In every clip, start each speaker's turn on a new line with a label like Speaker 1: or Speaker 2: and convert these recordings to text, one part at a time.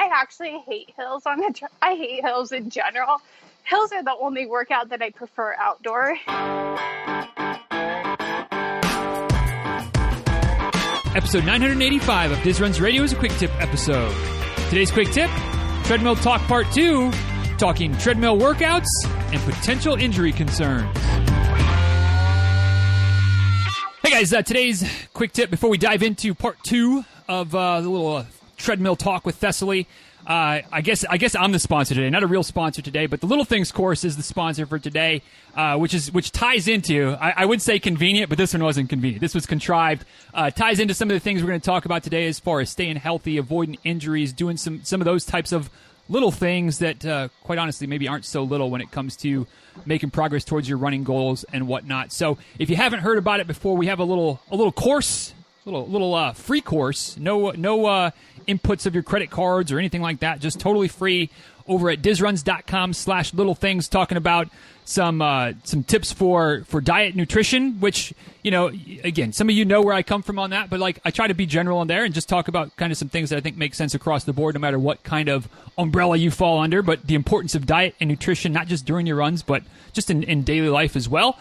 Speaker 1: I actually hate hills I hate hills in general. Hills are the only workout that I prefer outdoor.
Speaker 2: Episode 985 of Diz Runs Radio is a quick tip episode. Today's quick tip, Treadmill Talk Part 2, talking treadmill workouts and potential injury concerns. Hey guys, today's quick tip before we dive into Part 2 of the little treadmill talk with Thessaly. I guess I'm the sponsor today, not a real sponsor today, but the Little Things course is the sponsor for today, which ties into, I would say convenient, but this one wasn't convenient. This was contrived. Ties into some of the things we're going to talk about today as far as staying healthy, avoiding injuries, doing some of those types of little things that, quite honestly, maybe aren't so little when it comes to making progress towards your running goals and whatnot. So if you haven't heard about it before, we have a little course, little free course, no inputs of your credit cards or anything like that, just totally free over at dizruns.com/littlethings, talking about some tips for diet nutrition, which, you know, again, some of you know where I come from on that, but like I try to be general in there and just talk about kind of some things that I think make sense across the board, no matter what kind of umbrella you fall under, but the importance of diet and nutrition, not just during your runs, but just in daily life as well.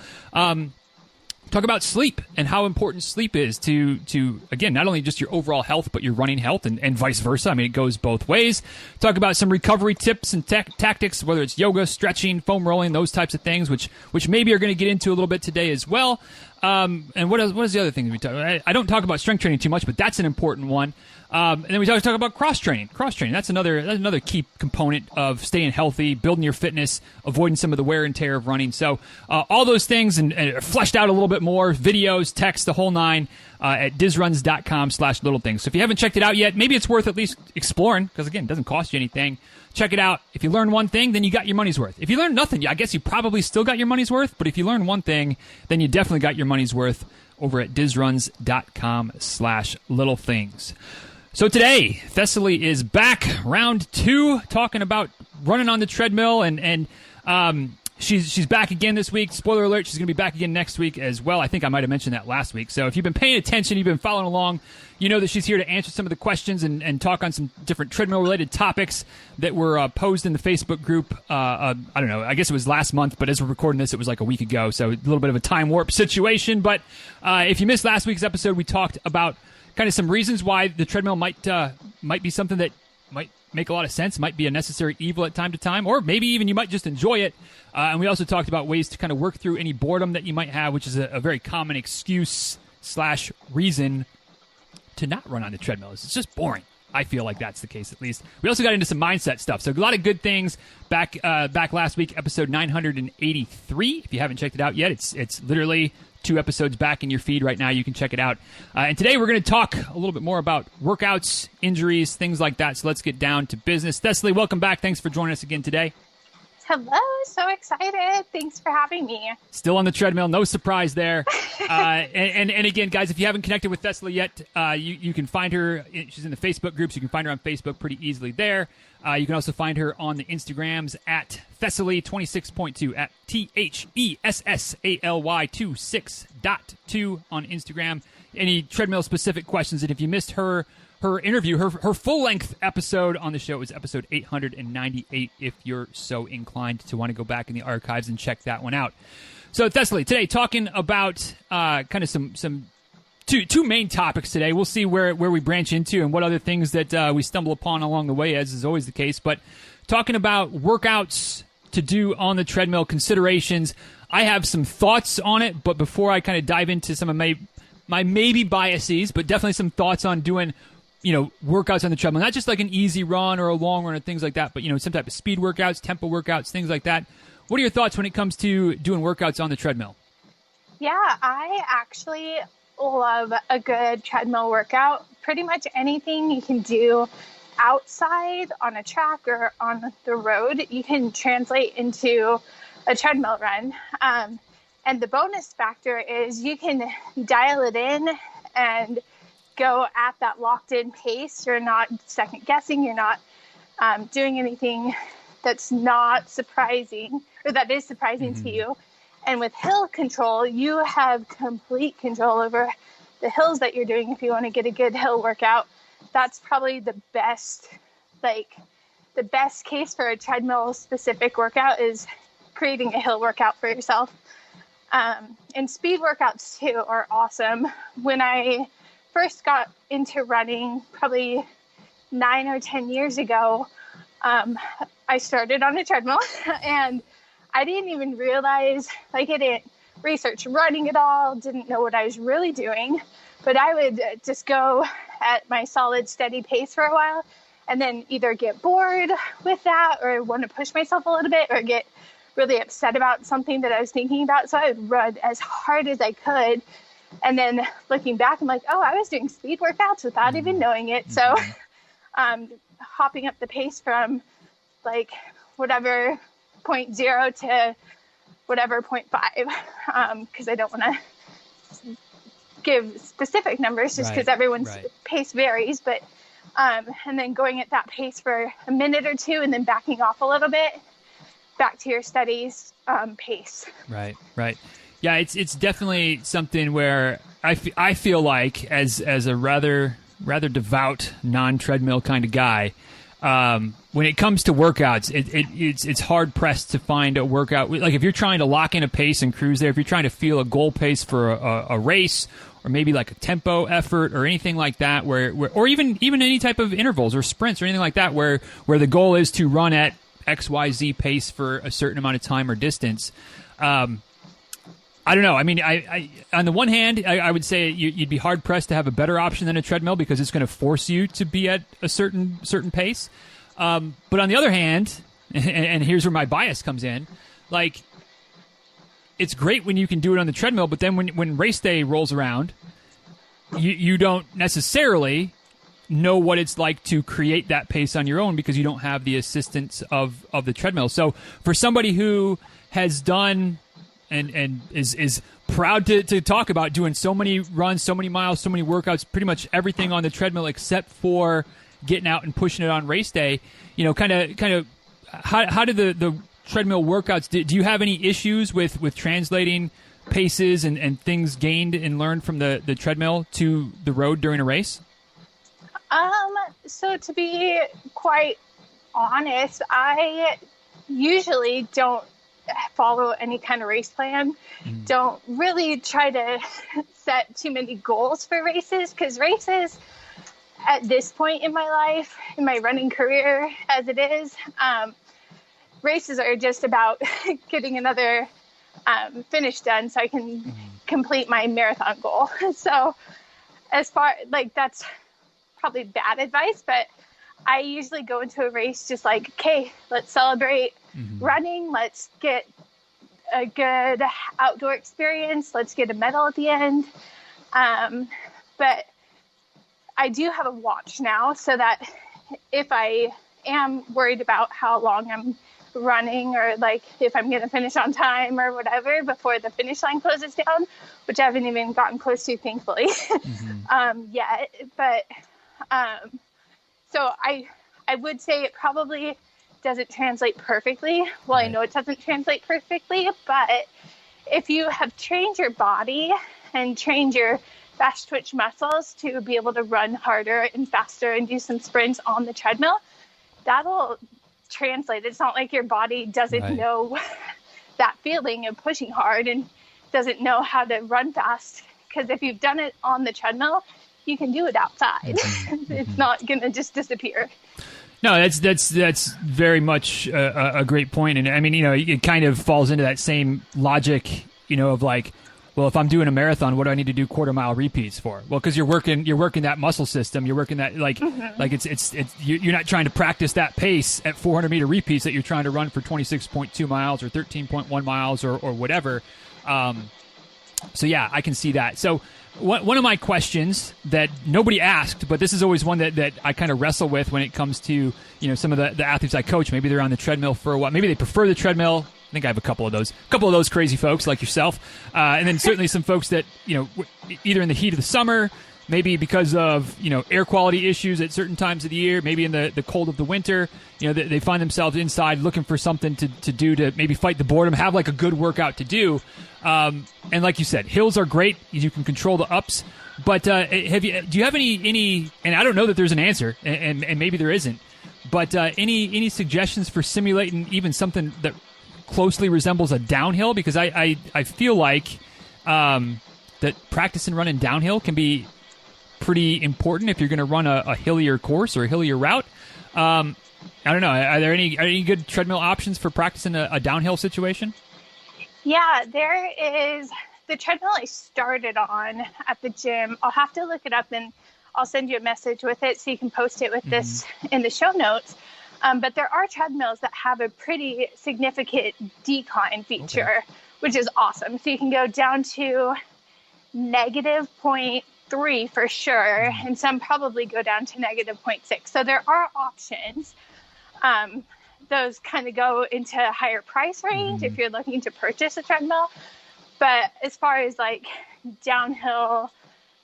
Speaker 2: Talk about sleep and how important sleep is to again, not only just your overall health, but your running health and vice versa. I mean, it goes both ways. Talk about some recovery tips and tactics, whether it's yoga, stretching, foam rolling, those types of things, which maybe are going to get into a little bit today as well. And what is the other thing we talk about? I don't talk about strength training too much, but that's an important one. And then we talk about cross training. Cross training, that's another key component of staying healthy, building your fitness, avoiding some of the wear and tear of running. So all those things and fleshed out a little bit more, videos, text, the whole nine, at dizruns.com/littlethings. So if you haven't checked it out yet, maybe it's worth at least exploring, because again, it doesn't cost you anything. Check it out. If you learn one thing, then you got your money's worth. If you learn nothing, I guess you probably still got your money's worth, but if you learn one thing, then you definitely got your money's worth over at dizruns.com/littlethings. So today, Thessaly is back, round 2, talking about running on the treadmill, and she's back again this week. Spoiler alert, she's going to be back again next week as well. I think I might have mentioned that last week. So if you've been paying attention, you've been following along, you know that she's here to answer some of the questions and talk on some different treadmill-related topics that were posed in the Facebook group. I don't know, I guess it was last month, but as we're recording this, it was like a week ago, so a little bit of a time warp situation. But if you missed last week's episode, we talked about kind of some reasons why the treadmill might be something that might make a lot of sense, might be a necessary evil at time to time, or maybe even you might just enjoy it. And we also talked about ways to kind of work through any boredom that you might have, which is a very common excuse/reason to not run on the treadmill. It's just boring. I feel like that's the case, at least. We also got into some mindset stuff. So a lot of good things back last week, episode 983. If you haven't checked it out yet, it's literally 2 episodes back in your feed right now. You can check it out. And today we're going to talk a little bit more about workouts, injuries, things like that. So let's get down to business. Thessaly, welcome back. Thanks for joining us again today.
Speaker 1: Hello, so excited. Thanks for having me.
Speaker 2: Still on the treadmill, no surprise there. And again, guys, if you haven't connected with Thessaly yet, you can find her. She's in the Facebook groups. You can find her on Facebook pretty easily there. You can also find her on the Instagrams at Thessaly26.2, at THESSALY26.2 on Instagram. Any treadmill-specific questions, and if you missed her interview, her full-length episode on the show is episode 898, if you're so inclined to want to go back in the archives and check that one out. So, Thessaly, today, talking about kind of some two main topics today. We'll see where we branch into and what other things that we stumble upon along the way, as is always the case. But talking about workouts to do on the treadmill, considerations. I have some thoughts on it, but before I kind of dive into some of my maybe biases, but definitely some thoughts on doing, workouts on the treadmill. Not just like an easy run or a long run or things like that, but, some type of speed workouts, tempo workouts, things like that. What are your thoughts when it comes to doing workouts on the treadmill?
Speaker 1: Yeah, I actually love a good treadmill workout. Pretty much anything you can do outside on a track or on the road, you can translate into a treadmill run. And the bonus factor is you can dial it in and go at that locked in pace. You're not second guessing. You're not doing anything that's not surprising or that is surprising to you. And with hill control, you have complete control over the hills that you're doing. If you want to get a good hill workout, that's probably the best like the best case for a treadmill specific workout is creating a hill workout for yourself. And speed workouts too are awesome. When I first got into running, probably 9 or 10 years ago, I started on a treadmill and I didn't even realize, like, I didn't research running at all, didn't know what I was really doing, but I would just go at my solid, steady pace for a while and then either get bored with that or want to push myself a little bit or get really upset about something that I was thinking about. So I would run as hard as I could. And then looking back, I'm like, oh, I was doing speed workouts without even knowing it. So hopping up the pace from like whatever 0.0 to whatever 0.5, because I don't want to give specific numbers just because everyone's pace varies. But and then going at that pace for a minute or two and then backing off a little bit back to your steady pace. Right.
Speaker 2: Yeah, it's definitely something where I feel like as a rather devout non-treadmill kind of guy, when it comes to workouts, it's hard pressed to find a workout. Like if you're trying to lock in a pace and cruise there, if you're trying to feel a goal pace for a race or maybe like a tempo effort or anything like that, where or even any type of intervals or sprints or anything like that, where the goal is to run at XYZ pace for a certain amount of time or distance. I don't know. I mean, I on the one hand, I would say you'd be hard pressed to have a better option than a treadmill because it's going to force you to be at a certain pace. But on the other hand, and here's where my bias comes in, like it's great when you can do it on the treadmill, but then when race day rolls around, you don't necessarily know what it's like to create that pace on your own because you don't have the assistance of the treadmill. So for somebody who has done and is proud to talk about doing so many runs, so many miles, so many workouts, pretty much everything on the treadmill except for getting out and pushing it on race day, you know, kind of how do the treadmill workouts, do you have any issues with translating paces and things gained and learned from the treadmill to the road during a race?
Speaker 1: So to be quite honest, I usually don't follow any kind of race plan. Don't really try to set too many goals for races because races at this point in my life, in my running career as it is, races are just about getting another finish done so I can complete my marathon goal. So as far like that's probably bad advice, but I usually go into a race just like, okay, let's celebrate running. Let's get a good outdoor experience. Let's get a medal at the end. But I do have a watch now so that if I am worried about how long I'm running or like if I'm going to finish on time or whatever before the finish line closes down, which I haven't even gotten close to, thankfully, yet. But so I would say it probably doesn't translate perfectly. Well, I know it doesn't translate perfectly, but if you have trained your body and trained your fast twitch muscles to be able to run harder and faster and do some sprints on the treadmill, that'll translate. It's not like your body doesn't know that feeling of pushing hard and doesn't know how to run fast. Because if you've done it on the treadmill, you can do it outside. It's not going to just disappear.
Speaker 2: No, that's very much a great point. And I mean, you know, it kind of falls into that same logic, you know, of like, well, if I'm doing a marathon, what do I need to do quarter mile repeats for? Well, because you're working that muscle system. You're working that like it's you're not trying to practice that pace at 400 meter repeats that you're trying to run for 26.2 miles or 13.1 miles or whatever. So yeah, I can see that. So one of my questions that nobody asked, but this is always one that I kind of wrestle with when it comes to, you know, some of the athletes I coach. Maybe they're on the treadmill for a while. Maybe they prefer the treadmill. I think I have a couple of those crazy folks like yourself. And then certainly some folks that, you know, either in the heat of the summer, maybe because of, you know, air quality issues at certain times of the year, maybe in the cold of the winter, you know, they find themselves inside looking for something to do to maybe fight the boredom, have like a good workout to do. And like you said, hills are great. You can control the ups. But do you have any, and I don't know that there's an answer, and maybe there isn't, But any suggestions for simulating even something that closely resembles a downhill? Because I feel like that practice and running downhill can be pretty important if you're going to run a hillier course or a hillier route. I don't know. Are there any good treadmill options for practicing a downhill situation?
Speaker 1: Yeah, there is the treadmill I started on at the gym. I'll have to look it up and I'll send you a message with it so you can post it with this in the show notes. But there are treadmills that have a pretty significant decline feature, which is awesome. So you can go down to negative 0.3 for sure, and some probably go down to negative 0.6. So there are options. Those kind of go into a higher price range if you're looking to purchase a treadmill. But as far as like downhill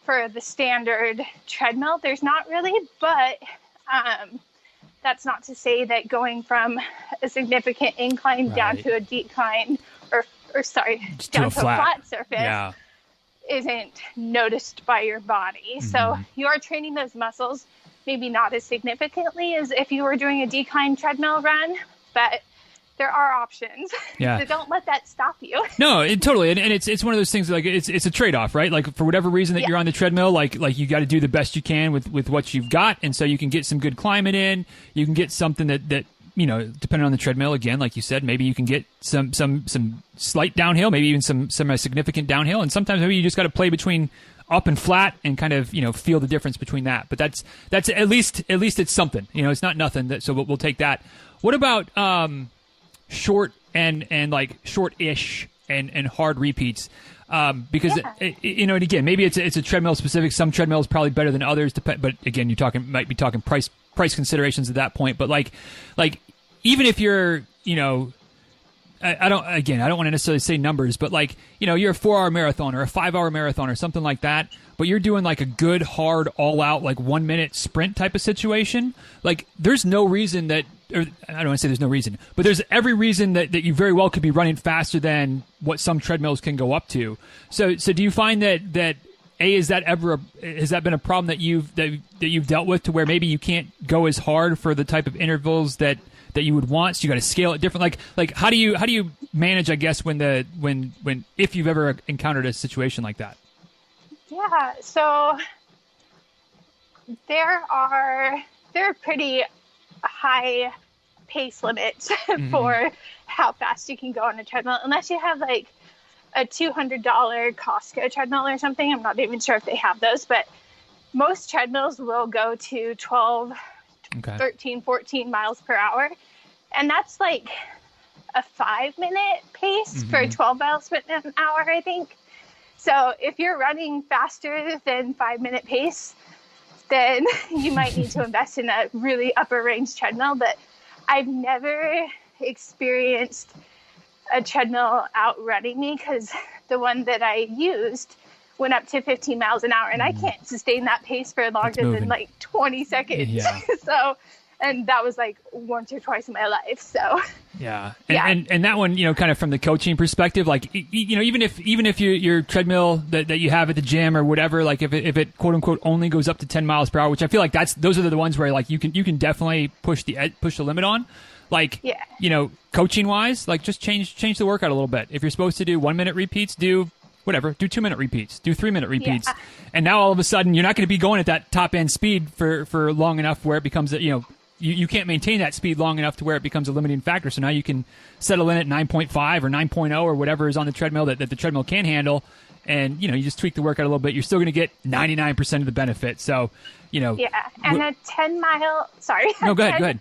Speaker 1: for the standard treadmill, there's not really, but that's not to say that going from a significant incline down to a decline or down to a flat surface isn't noticed by your body. So you are training those muscles, maybe not as significantly as if you were doing a decline treadmill run, but there are options. Yeah. So don't let that stop you.
Speaker 2: No, totally. And it's one of those things, like it's a trade-off, right? Like for whatever reason that you're on the treadmill, like you got to do the best you can with what you've got. And so you can get some good climbing in. You can get something that depending on the treadmill, again, like you said, maybe you can get some slight downhill, maybe even some significant downhill. And sometimes maybe you just got to play between up and flat and kind of, feel the difference between that. But that's at least it's something, it's not nothing. So we'll take that. What about, short and like short-ish and hard repeats, because and again, maybe it's a treadmill specific. Some treadmills probably better than others, but again, might be talking price considerations at that point. But like even if you're I don't want to necessarily say numbers, but like you're a 4-hour marathon or a 5-hour marathon or something like that, but you're doing like a good hard all out like 1 minute sprint type of situation. Like there's no reason that. Or I don't want to say there's no reason, but there's every reason that you very well could be running faster than what some treadmills can go up to. So do you find that has that been a problem that you've dealt with, to where maybe you can't go as hard for the type of intervals that you would want? So you got to scale it different. Like how do you manage, I guess, if you've ever encountered a situation like that?
Speaker 1: Yeah. So there are pretty high pace limits for how fast you can go on a treadmill, unless you have like a $200 Costco treadmill or something. I'm not even sure if they have those, but most treadmills will go to 12, 13, 14 miles per hour. And that's like a 5-minute pace for 12 miles an hour, I think. So if you're running faster than 5-minute pace, then you might need to invest in a really upper range treadmill. But I've never experienced a treadmill outrunning me, because the one that I used went up to 15 miles an hour, and I can't sustain that pace for longer than like 20 seconds. Yeah. And that was like once or twice in my life. So and that one, kind of from the coaching perspective, like even if your treadmill that you have at the gym or whatever, like if it quote unquote only goes up to 10 miles per hour, which I feel like those are the ones where like you can definitely push the limit on. Like coaching wise, like just change the workout a little bit. If you're supposed to do 1 minute repeats, do 2-minute repeats, do 3-minute repeats. And now all of a sudden you're not going to be going at that top end speed for long enough where it becomes you can't maintain that speed long enough to where it becomes a limiting factor. So now you can settle in at 9.5 or 9.0 or whatever is on the treadmill that the treadmill can handle. And, you just tweak the workout a little bit. You're still going to get 99% of the benefit. So, And a 10-mile, sorry.
Speaker 2: No, go ahead.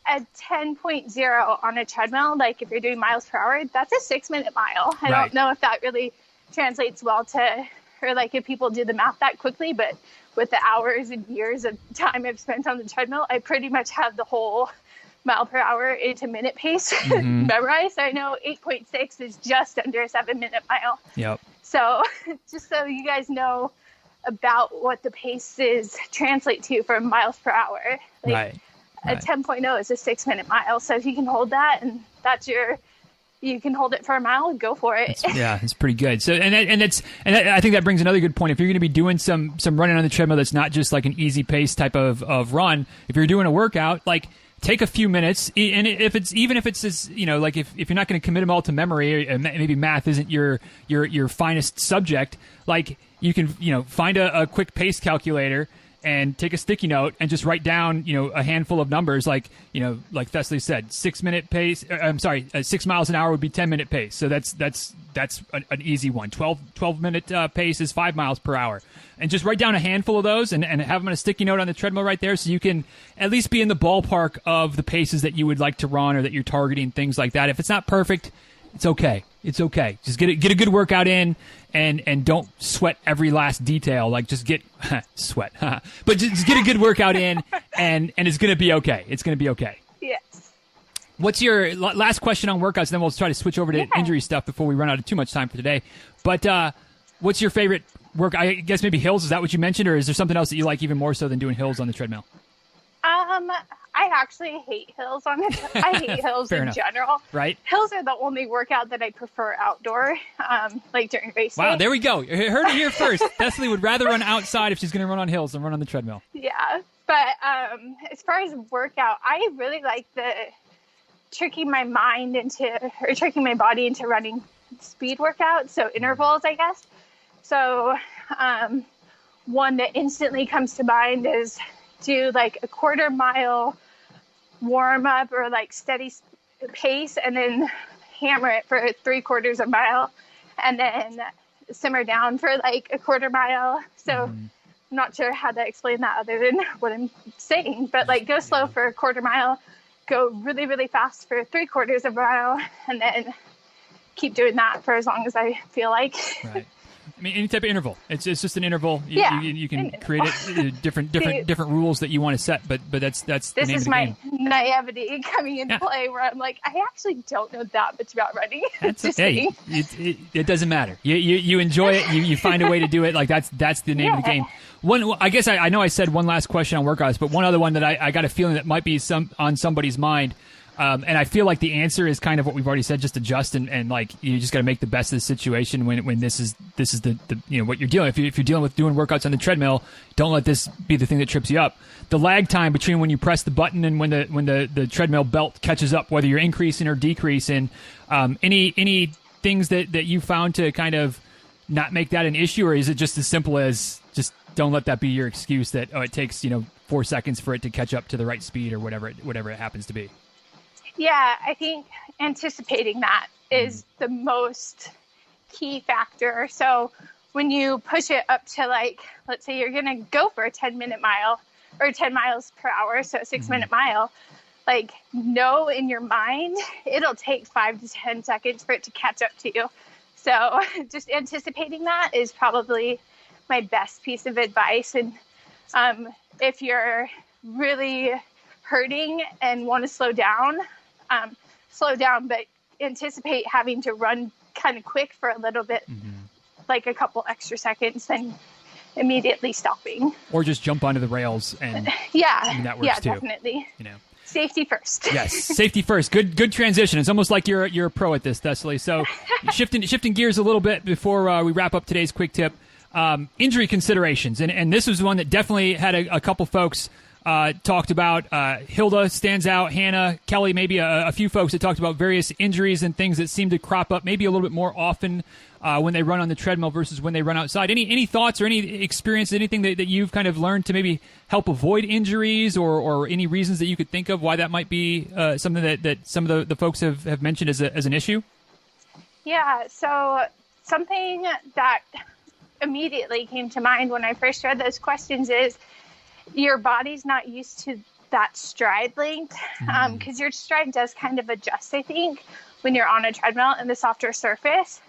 Speaker 1: A 10.0 on a treadmill, like if you're doing miles per hour, that's a 6-minute mile. I don't know if that really translates well to, or like if people do the math that quickly, but with the hours and years of time I've spent on the treadmill, I pretty much have the whole mile per hour into minute pace memorized. I know 8.6 is just under a 7-minute mile. Yep. So just so you guys know about what the paces translate to for miles per hour. Like a 10.0 is a 6-minute mile. So if you can hold that and you can hold it for a mile, go for it. It's pretty good. So, and I think that brings another good point. If you're going to be doing some running on the treadmill, that's not just like an easy pace type of run. If you're doing a workout, like
Speaker 2: take a few minutes, and if it's as, like if you're not going to commit them all to memory, or maybe math isn't your finest subject, like you can find a quick pace calculator and take a sticky note and just write down a handful of numbers, like Thessaly said, 6 minute pace. 6 miles an hour would be 10-minute pace, so that's an easy one. 12-minute pace is 5 miles per hour, and just write down a handful of those and have them on a sticky note on the treadmill right there, so you can at least be in the ballpark of the paces that you would like to run or that you're targeting, things like that. If it's not perfect, it's okay. It's okay. Just get a good workout in, and don't sweat every last detail. Like, just get sweat, but just get a good workout in, and it's gonna be okay. It's gonna be okay.
Speaker 1: Yes.
Speaker 2: What's your last question on workouts? Then we'll try to switch over to injury stuff before we run out of too much time for today. But what's your favorite work? I guess maybe hills. Is that what you mentioned, or is there something else that you like even more so than doing hills on the treadmill?
Speaker 1: I actually hate hills I hate hills in general.
Speaker 2: Right.
Speaker 1: Hills are the only workout that I prefer outdoor, like during race day.
Speaker 2: Wow, there we go. You heard it here first. Thessaly would rather run outside if she's going to run on hills than run on the treadmill.
Speaker 1: Yeah, but as far as workout, I really like tricking my body into running speed workouts, so intervals, I guess. So one that instantly comes to mind is do like a quarter mile warm up or like steady pace, and then hammer it for 3/4 mile, and then simmer down for like a quarter mile. So I'm not sure how to explain that other than what I'm saying, but like go slow for a quarter mile, go really, really fast for 3/4 mile, and then keep doing that for as long as I feel like.
Speaker 2: Right. I mean, any type of interval. It's just an interval. You can create different rules that you want to set, but that's the name of the game. This is my
Speaker 1: naivety coming into play, where I'm like, I actually don't know that much about running.
Speaker 2: It doesn't matter. You enjoy it. You find a way to do it. Like that's the name of the game. I guess I know I said one last question on workouts, but one other one that I got a feeling that might be on somebody's mind. And I feel like the answer is kind of what we've already said, just adjust and like you just got to make the best of the situation when this is the what you're dealing with. If you're dealing with doing workouts on the treadmill, don't let this be the thing that trips you up. The lag time between when you press the button and when the treadmill belt catches up, whether you're increasing or decreasing, any things that you found to kind of not make that an issue, or is it just as simple as just don't let that be your excuse that it takes 4 seconds for it to catch up to the right speed or whatever it happens to be?
Speaker 1: Yeah, I think anticipating that is the most key factor. So when you push it up to, like, let's say you're going to go for a 10-minute mile or 10 miles per hour, so a 6-minute mile, like, know in your mind it'll take 5 to 10 seconds for it to catch up to you. So just anticipating that is probably my best piece of advice. And if you're really hurting and want to slow down, but anticipate having to run kind of quick for a little bit, like a couple extra seconds, then immediately stopping.
Speaker 2: Or just jump onto the rails and that works too.
Speaker 1: Definitely. Safety first.
Speaker 2: Yes, safety first. Good transition. It's almost like you're a pro at this, Thessaly. So shifting gears a little bit before we wrap up today's quick tip. Injury considerations, and this was one that definitely had a couple folks talked about. Hilda stands out, Hannah, Kelly, maybe a few folks that talked about various injuries and things that seem to crop up maybe a little bit more often when they run on the treadmill versus when they run outside. Any thoughts or any experience, anything that you've kind of learned to maybe help avoid injuries, or any reasons that you could think of why that might be something that some of the folks have mentioned as an issue? Yeah,
Speaker 1: so something that immediately came to mind when I first read those questions is your body's not used to that stride length, because your stride does kind of adjust, I think, when you're on a treadmill and the softer surface.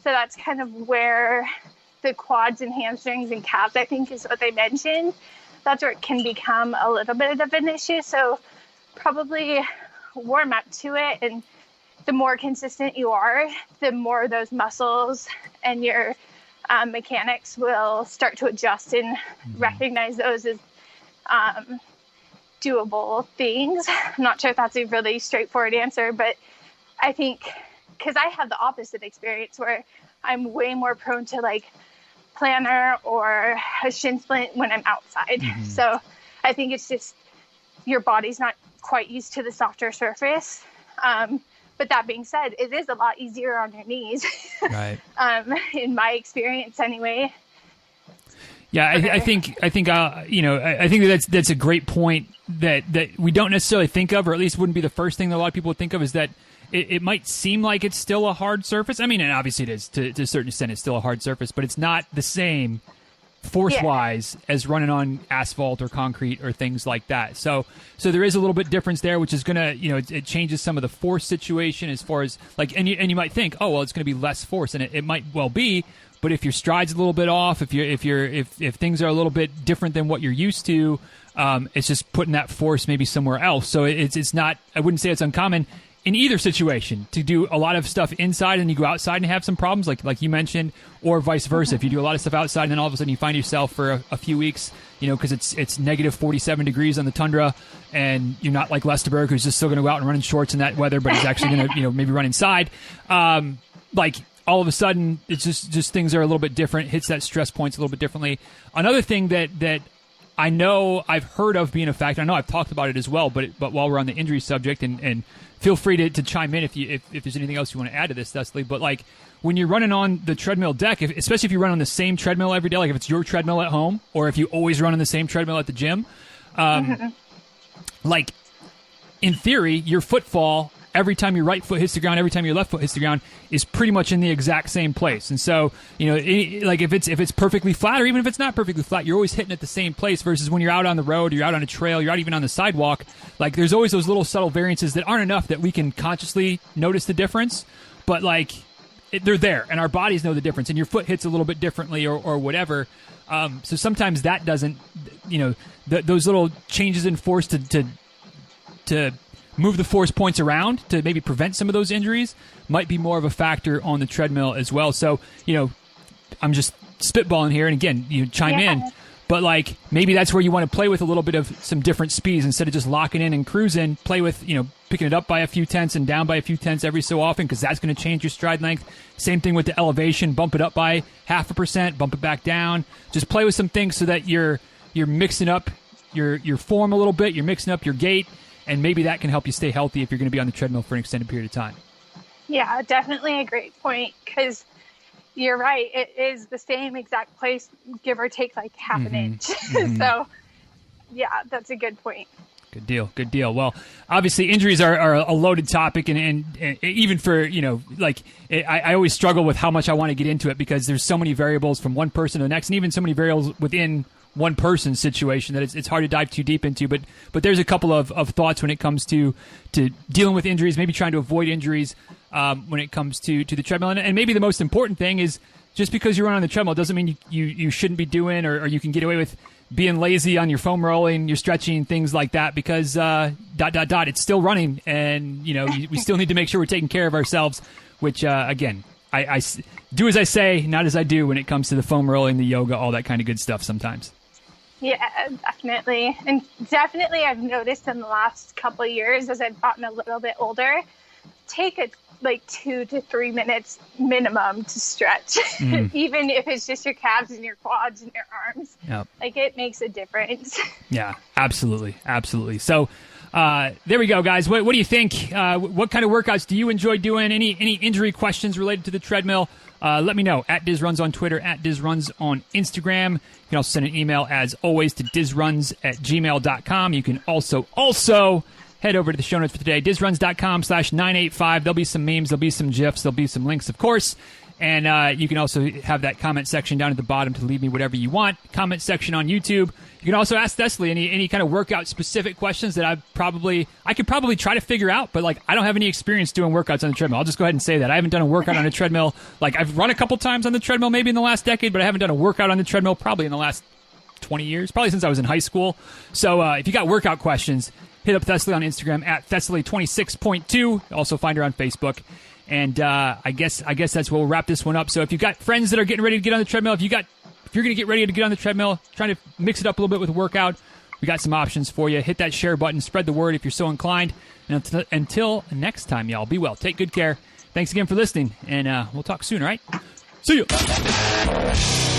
Speaker 1: So that's kind of where the quads and hamstrings and calves, I think, is what they mentioned. That's where it can become a little bit of an issue. So probably warm up to it, and the more consistent you are, the more those muscles and your mechanics will start to adjust and recognize those as doable things. I'm not sure if that's a really straightforward answer, but I think because I have the opposite experience where I'm way more prone to like plantar or a shin splint when I'm outside. So I think it's just your body's not quite used to the softer surface. But that being said, it is a lot easier on your knees.
Speaker 2: Right.
Speaker 1: In my experience anyway.
Speaker 2: Yeah, I think that's a great point that we don't necessarily think of, or at least wouldn't be the first thing that a lot of people would think of, is that it might seem like it's still a hard surface. I mean, and obviously it is to a certain extent. It's still a hard surface, but it's not the same force-wise as running on asphalt or concrete or things like that. So there is a little bit difference there, which is going to, it changes some of the force situation as far as like, and you might think, oh, well, it's going to be less force, and it might well be. But if your stride's a little bit off, if things are a little bit different than what you're used to, it's just putting that force maybe somewhere else. So it's not. I wouldn't say it's uncommon in either situation to do a lot of stuff inside and you go outside and have some problems, like you mentioned, or vice versa. If you do a lot of stuff outside and then all of a sudden you find yourself for a few weeks, because it's negative 47 degrees on the tundra, and you're not like Lesterberg, who's just still going to go out and run in shorts in that weather, but he's actually going to maybe run inside. Like all of a sudden, it's just things are a little bit different. Hits that stress points a little bit differently. Another thing that I know I've heard of being a factor. I know I've talked about it as well, but while we're on the injury subject, and feel free to chime in if there's anything else you want to add to this, Thessaly. But like when you're running on the treadmill deck, especially if you run on the same treadmill every day, like if it's your treadmill at home, or if you always run on the same treadmill at the gym, like in theory, your footfall every time your right foot hits the ground, every time your left foot hits the ground, is pretty much in the exact same place. And so, like if it's perfectly flat, or even if it's not perfectly flat, you're always hitting at the same place. Versus when you're out on the road, or you're out on a trail, you're out even on the sidewalk. Like there's always those little subtle variances that aren't enough that we can consciously notice the difference. But like they're there, and our bodies know the difference. And your foot hits a little bit differently, or whatever. So sometimes that doesn't, those little changes in force to move the force points around to maybe prevent some of those injuries might be more of a factor on the treadmill as well. So, I'm just spitballing here, and again, you chime in, but like maybe that's where you want to play with a little bit of some different speeds instead of just locking in and cruising. Play with, picking it up by a few tenths and down by a few tenths every so often, because that's going to change your stride length. Same thing with the elevation. Bump it up by 0.5%, bump it back down. Just play with some things so that you're mixing up your form a little bit. You're mixing up your gait. And maybe that can help you stay healthy if you're going to be on the treadmill for an extended period of time. Yeah,
Speaker 1: definitely a great point, because you're right. It is the same exact place, give or take like half an inch. So, yeah, that's a good point.
Speaker 2: Good deal. Well, obviously injuries are a loaded topic, and even for, I always struggle with how much I want to get into it, because there's so many variables from one person to the next, and even so many variables within one person's situation that it's hard to dive too deep into. But there's a couple of thoughts when it comes to dealing with injuries, maybe trying to avoid injuries when it comes to the treadmill. And maybe the most important thing is, just because you run on the treadmill doesn't mean you shouldn't be doing, or you can get away with being lazy on your foam rolling, your stretching, things like that, because it's still running, and we still need to make sure we're taking care of ourselves, which again, I do as I say, not as I do when it comes to the foam rolling, the yoga, all that kind of good stuff sometimes.
Speaker 1: Yeah, definitely. And definitely I've noticed in the last couple of years, as I've gotten a little bit older, take it like 2 to 3 minutes minimum to stretch, even if it's just your calves and your quads and your arms. Yep. Like it makes a difference.
Speaker 2: Yeah, absolutely. So there we go, guys. What do you think? What kind of workouts do you enjoy doing? Any injury questions related to the treadmill? Let me know at DizRuns on Twitter, at DizRuns on Instagram. You can also send an email, as always, to dizruns@gmail.com. You can also head over to the show notes for today, dizruns.com/985. There'll be some memes, there'll be some GIFs, there'll be some links, of course. And you can also have that comment section down at the bottom to leave me whatever you want. Comment section on YouTube. You can also ask Thessaly any kind of workout-specific questions that I could probably try to figure out, but like I don't have any experience doing workouts on the treadmill. I'll just go ahead and say that. I haven't done a workout on a treadmill. Like I've run a couple times on the treadmill maybe in the last decade, but I haven't done a workout on the treadmill probably in the last 20 years, probably since I was in high school. So if you got workout questions, hit up Thessaly on Instagram at Thessaly26.2. Also find her on Facebook. And I guess that's where we'll wrap this one up. So if you've got friends that are getting ready to get on the treadmill, if you're going to get ready to get on the treadmill, trying to mix it up a little bit with a workout, we got some options for you. Hit that share button, spread the word if you're so inclined. And until next time, y'all, be well. Take good care. Thanks again for listening, and we'll talk soon, all right? See ya.